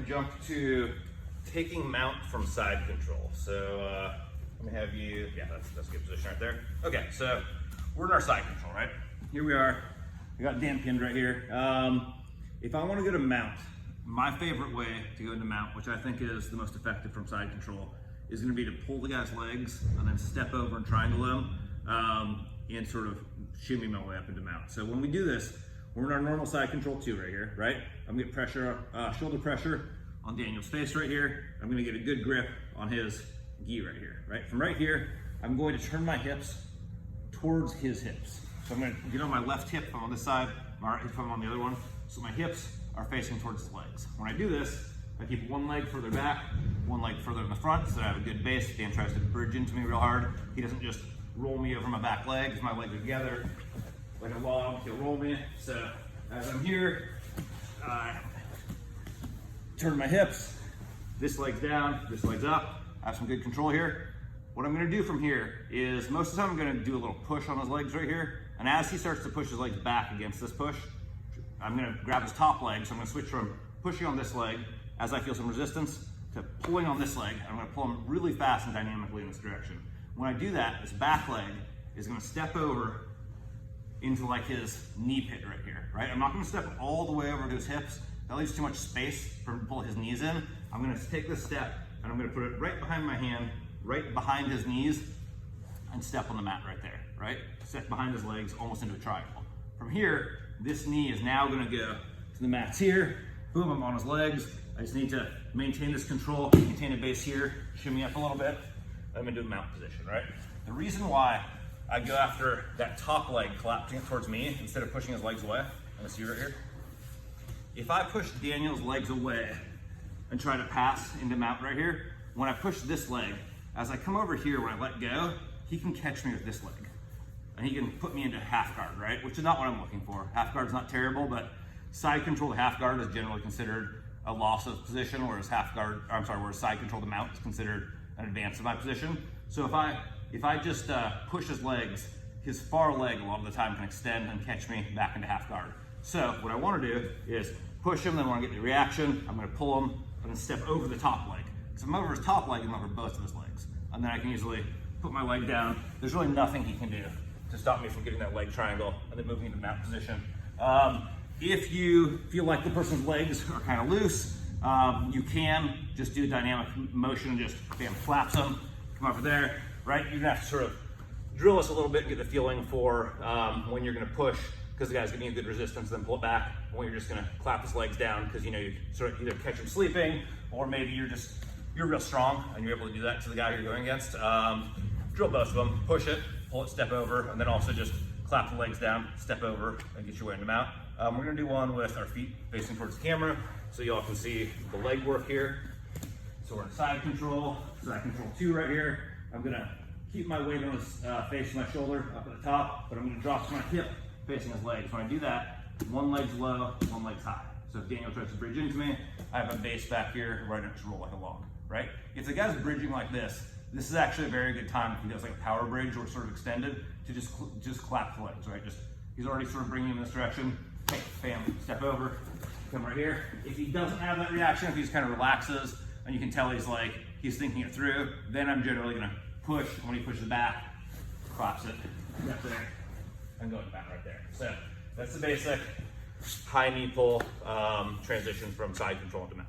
gonna jump to taking mount from side control. So let me have you, yeah, that's a good position right there. Okay, so we're in our side control, right? Here we are. We got Dan pinned right here. If I want to go to mount, my favorite way to go into mount, which I think is the most effective from side control, is going to be to pull the guy's legs and then step over and triangle them and sort of shimmy my way up into mount. So when we do this, we're in our normal side control 2 right here, right? I'm going to get pressure, shoulder pressure on Daniel's face right here. I'm going to get a good grip on his gi right here, right? From right here, I'm going to turn my hips towards his hips. So I'm going to get on my left hip if I'm on this side, my right hip if I'm on the other one. So my hips are facing towards his legs. When I do this, I keep one leg further back, one leg further in the front so that I have a good base. Dan tries to bridge into me real hard. He doesn't just roll me over my back legs. My legs are together like a log. He'll roll me. So as I'm here, turn my hips, this leg's down, this leg's up. I have some good control here. What I'm gonna do from here is most of the time I'm gonna do a little push on his legs right here. And as he starts to push his legs back against this push, I'm gonna grab his top leg. So I'm gonna switch from pushing on this leg as I feel some resistance to pulling on this leg. I'm gonna pull him really fast and dynamically in this direction. When I do that, this back leg is gonna step over into like his knee pit right here, right? I'm not gonna step all the way over to his hips. That leaves too much space for him to pull his knees in. I'm gonna take this step and I'm gonna put it right behind my hand, right behind his knees, and step on the mat right there, right? Step behind his legs, almost into a triangle. From here, this knee is now gonna go to the mats here. Boom, I'm on his legs. I just need to maintain this control, maintain a base here, shimmy up a little bit. I'm gonna do a mount position, right? The reason why I go after that top leg, collapsing it towards me instead of pushing his legs away, I'm gonna see right here. If I push Daniel's legs away and try to pass into mount right here, when I push this leg, as I come over here, when I let go, he can catch me with this leg. And he can put me into half guard, right? Which is not what I'm looking for. Half guard's not terrible, but side control to half guard is generally considered a loss of position, whereas whereas side control to mount is considered an advance of my position. So if I just push his legs, his far leg a lot of the time can extend and catch me back into half guard. So what I want to do is push him, then when I get the reaction, I'm going to pull him and then step over the top leg. So I'm over his top leg, I'm over both of his legs. And then I can easily put my leg down. There's really nothing he can do to stop me from getting that leg triangle and then moving into mount position. If you feel like the person's legs are kind of loose, you can just do a dynamic motion and just bam, flaps them, come over there, right? You're gonna have to sort of drill this a little bit and get the feeling for when you're gonna push, because the guy's giving you good resistance, then pull it back, when you're just gonna clap his legs down, because you know you sort of either catch him sleeping, or maybe you're real strong and you're able to do that to the guy you're going against. Drill both of them, push it, pull it, step over, and then also just clap the legs down, step over, and get your way into mount. We're gonna do one with our feet facing towards the camera, so you all can see the leg work here. So we're in side control 2 right here. I'm gonna keep my weight on his face and my shoulder up at the top, but I'm gonna drop to my hip facing his legs. When I do that, one leg's low, one leg's high. So if Daniel tries to bridge into me, I have a base back here where I don't just roll like a log, right? If the guy's bridging like this is actually a very good time if he does like a power bridge or sort of extended to just clap the legs, right? He's already sort of bringing him in this direction. Okay, bam, step over, come right here. If he doesn't have that reaction, if he just kind of relaxes and you can tell he's thinking it through, then I'm generally gonna push. When he pushes back, claps it, up there, and going back right there. So that's the basic high knee pull transition from side control to mount.